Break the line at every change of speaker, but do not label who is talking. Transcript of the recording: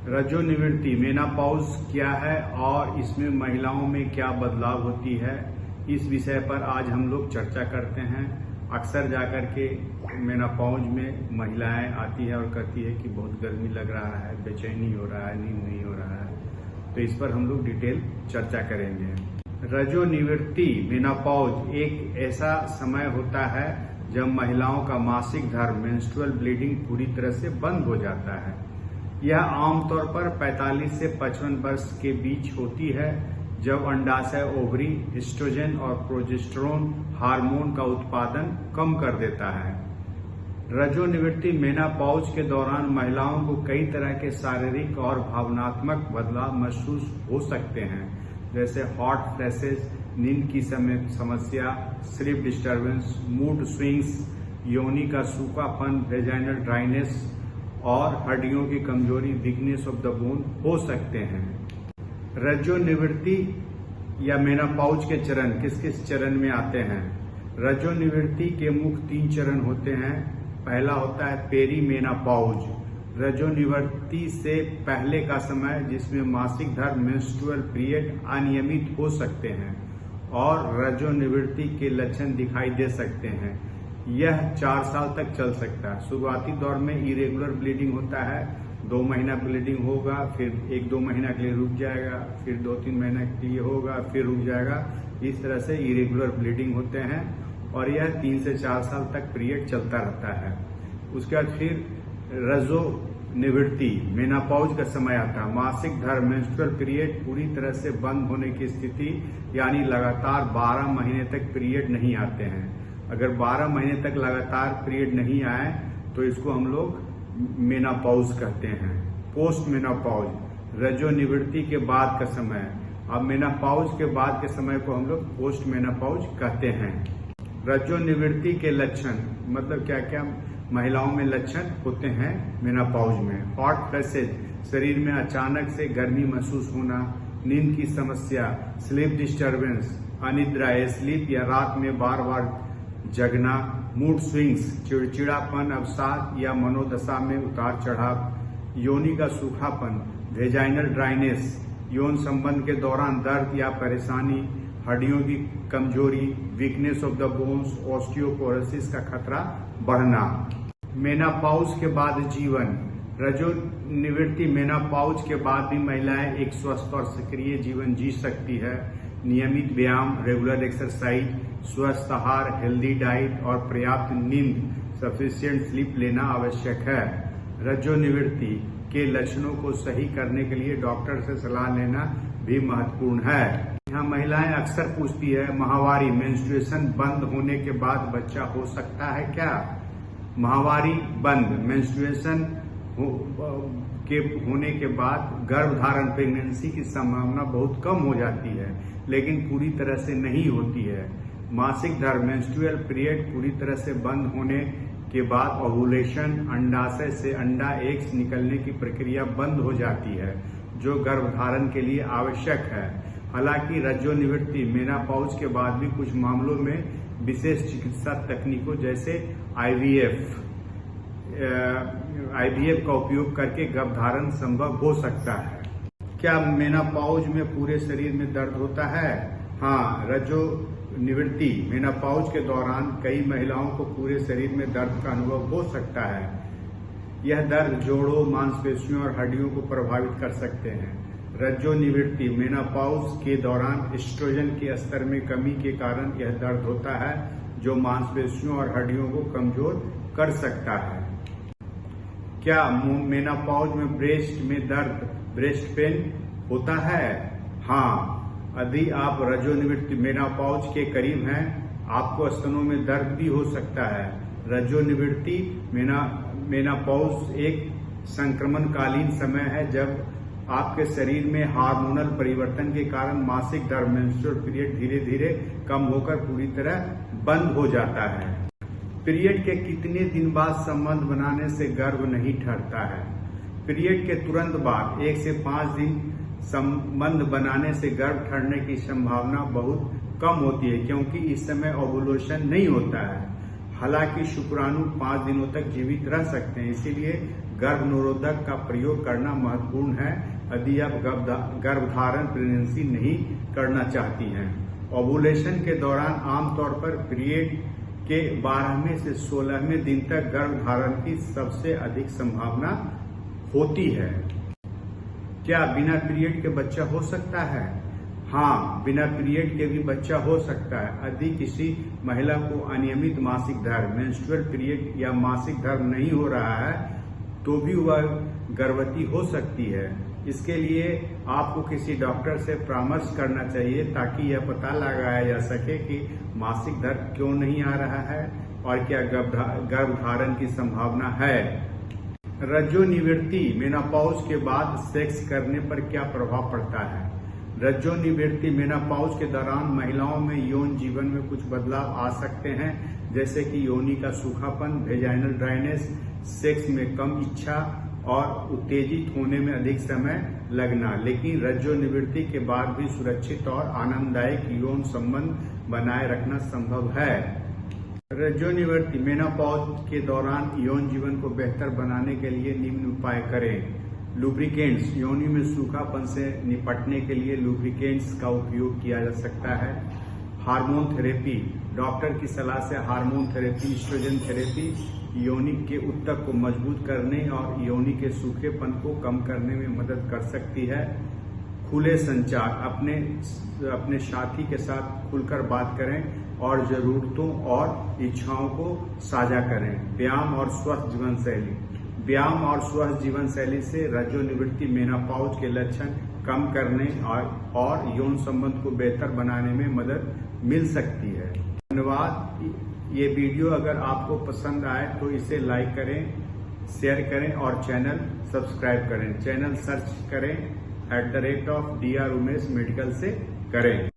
रजोनिवृत्ति menopause क्या है और इसमें महिलाओं में क्या बदलाव होती है, इस विषय पर आज हम लोग चर्चा करते हैं। अक्सर जाकर के मेनोपॉज में महिलाएं आती है और कहती है कि बहुत गर्मी लग रहा है, बेचैनी हो रहा है, नींद नहीं हो रहा है। तो इस पर हम लोग डिटेल चर्चा करेंगे। रजोनिवृत्ति मेनोपॉज एक ऐसा समय होता है जब महिलाओं का मासिक धर्म मेंस्ट्रुअल ब्लीडिंग पूरी तरह से बंद हो जाता है। यह आमतौर पर 45 से 55 वर्ष के बीच होती है, जब अंडाशय ओवरी एस्ट्रोजन और प्रोजेस्टेरोन हार्मोन का उत्पादन कम कर देता है। रजोनिवृत्ति मेनोपॉज के दौरान महिलाओं को कई तरह के शारीरिक और भावनात्मक बदलाव महसूस हो सकते हैं, जैसे हॉट फ्लैशेस, नींद की समस्या, स्लीप डिस्टर्बेंस, मूड स्विंग्स, योनि का सूखापन, वेजाइनल ड्राइनेस और हड्डियों की कमजोरी, वीकनेस ऑफ द बोन हो सकते हैं। रजोनिवृत्ति या मेनोपॉज के चरण किस किस चरण में आते हैं? रजोनिवृत्ति के मुख्य 3 चरण होते हैं। पहला होता है पेरीमेनोपॉज, रजोनिवृत्ति से पहले का समय जिसमें मासिक धर्म मेंस्ट्रुअल पीरियड अनियमित हो सकते हैं और रजोनिवृत्ति के लक्षण दिखाई दे सकते हैं। यह 4 साल तक चल सकता है। शुरुआती दौर में इरेगुलर ब्लीडिंग होता है, 2 महीना ब्लीडिंग होगा, फिर 1-2 महीना के लिए रुक जाएगा, फिर 2-3 महीना के लिए होगा, फिर रुक जाएगा। इस तरह से इरेगुलर ब्लीडिंग होते हैं और यह 3 से 4 साल तक पीरियड चलता रहता है। उसके बाद फिर रजोनिवृत्ति मेनोपॉज का समय आता है। मासिक धर्म मेंस्ट्रुअल पीरियड पूरी तरह से बंद होने की स्थिति, यानी लगातार 12 महीने तक पीरियड नहीं आते हैं। अगर 12 महीने तक लगातार पीरियड नहीं आए तो इसको हम लोग मेनोपॉज कहते हैं। पोस्ट मेनोपॉज, रजोनिवृत्ति के बाद का समय। अब मेनोपॉज के बाद के समय को हम लोग पोस्ट मेनोपॉज कहते हैं। रजोनिवृत्ति के लक्षण मतलब क्या क्या महिलाओं में लक्षण होते हैं मेनोपॉज में? हॉट फ्लैशेज, शरीर में अचानक से गर्मी महसूस होना, नींद की समस्या, स्लीप डिस्टर्बेंस, अनिद्रा, स्लीप या रात में बार बार जगना, मूड स्विंग्स, चिड़चिड़ापन, अवसाद या मनोदशा में उतार चढ़ाव, योनि का सूखापन, वेजाइनल ड्राइनेस, यौन संबंध के दौरान दर्द या परेशानी, हड्डियों की कमजोरी, weakness of the bones, osteoporosis का खतरा बढ़ना। मेनोपॉज के बाद जीवन। रजोनिवृत्ति मेनोपॉज के बाद भी महिलाएं एक स्वस्थ और सक्रिय जीवन जी सकती है। नियमित व्यायाम, रेगुलर एक्सरसाइज, स्वस्थ आहार, हेल्दी डाइट और पर्याप्त नींद, सफिशिएंट स्लीप लेना आवश्यक है। रजोनिवृत्ति के लक्षणों को सही करने के लिए डॉक्टर से सलाह लेना भी महत्वपूर्ण है। यहाँ महिलाएं अक्सर पूछती है, माहवारी मेंस्ट्रुएशन बंद होने के बाद बच्चा हो सकता है क्या? माहवारी बंद मेंस्ट्रुएशन के होने के बाद गर्भधारण प्रेगनेंसी की संभावना बहुत कम हो जाती है, लेकिन पूरी तरह से नहीं होती है। मासिक धर्म मेंस्ट्रुअल पीरियड पूरी तरह से बंद होने के बाद ओव्यूलेशन, अंडाशय से अंडा एग्स निकलने की प्रक्रिया बंद हो जाती है, जो गर्भधारण के लिए आवश्यक है। हालांकि रजोनिवृत्ति मेनोपॉज के बाद भी कुछ मामलों में विशेष चिकित्सा तकनीकों जैसे आईवीएफ का उपयोग करके गर्भधारण संभव हो सकता है। क्या मेनोपॉज में पूरे शरीर में दर्द होता है? हाँ, रजोनिवृत्ति मेनोपॉज के दौरान कई महिलाओं को पूरे शरीर में दर्द का अनुभव हो सकता है। यह दर्द जोड़ों, मांसपेशियों और हड्डियों को प्रभावित कर सकते हैं। रजोनिवृत्ति मेनोपॉज के दौरान एस्ट्रोजन के स्तर में कमी के कारण यह दर्द होता है, जो मांसपेशियों और हड्डियों को कमजोर कर सकता है। क्या मेनोपॉज में ब्रेस्ट में दर्द, ब्रेस्ट पेन होता है? हाँ, यदि आप रजोनिवृत्ति मेनोपॉज के करीब हैं, आपको स्तनों में दर्द भी हो सकता है। रजोनिवृत्ति मेनोपॉज एक संक्रमणकालीन समय है जब आपके शरीर में हार्मोनल परिवर्तन के कारण मासिक धर्म मेंस्ट्रुअल पीरियड धीरे धीरे कम होकर पूरी तरह बंद हो जाता है। पीरियड के कितने दिन बाद संबंध बनाने से गर्भ नहीं ठहरता है? पीरियड के तुरंत बाद 1 से 5 दिन संबंध बनाने से गर्भ ठहरने की संभावना बहुत कम होती है, क्योंकि इस समय ओव्यूलेशन नहीं होता है। हालांकि शुक्राणु 5 दिनों तक जीवित रह सकते हैं, इसीलिए गर्भ निरोधक का प्रयोग करना महत्वपूर्ण है यदि आप गर्भधारण प्रेगनेंसी नहीं करना चाहती हैं। ओवुलेशन के दौरान आमतौर पर पीरियड के 12वें से 16वें दिन तक गर्भधारण की सबसे अधिक संभावना होती है। क्या बिना पीरियड के बच्चा हो सकता है? हाँ, बिना पीरियड के भी बच्चा हो सकता है यदि किसी महिला को अनियमित मासिक धर्म मेंस्ट्रुअल पीरियड या मासिक धर्म नहीं हो रहा है तो भी वह गर्भवती हो सकती है। इसके लिए आपको किसी डॉक्टर से परामर्श करना चाहिए ताकि यह पता लगाया जा सके कि मासिक धर्म क्यों नहीं आ रहा है और क्या गर्भधारण की संभावना है। रजोनिवृत्ति मेनोपॉज के बाद सेक्स करने पर क्या प्रभाव पड़ता है? रजोनिवृत्ति मेनोपॉज के दौरान महिलाओं में यौन जीवन में कुछ बदलाव आ सकते हैं, जैसे कि योनि का सूखापन, वेजाइनल ड्राइनेस, सेक्स में कम इच्छा और उत्तेजित होने में अधिक समय लगना। लेकिन रजोनिवृत्ति के बाद भी सुरक्षित और आनंददायक यौन संबंध बनाए रखना संभव है। रजोनिवृत्ति मेनोपॉज के दौरान यौन जीवन को बेहतर बनाने के लिए निम्न उपाय करें। लुब्रिकेंट्स, योनि में सूखापन से निपटने के लिए लुब्रिकेंट्स का उपयोग किया जा सकता है। हार्मोन थेरेपी, डॉक्टर की सलाह से हार्मोन थेरेपी, एस्ट्रोजन थेरेपी योनि के ऊतक को मजबूत करने और योनि के सूखेपन को कम करने में मदद कर सकती है। खुले संचार, अपने साथी के साथ खुलकर बात करें और जरूरतों और इच्छाओं को साझा करें। व्यायाम और स्वस्थ जीवन शैली, व्यायाम और स्वस्थ जीवन शैली से रजोनिवृत्ति मेनोपॉज के लक्षण कम करने और यौन संबंध को बेहतर बनाने में मदद मिल सकती है। धन्यवाद। ये वीडियो अगर आपको पसंद आए तो इसे लाइक करें, शेयर करें और चैनल सब्सक्राइब करें। चैनल सर्च करें @DR उमेश मेडिकल से करें।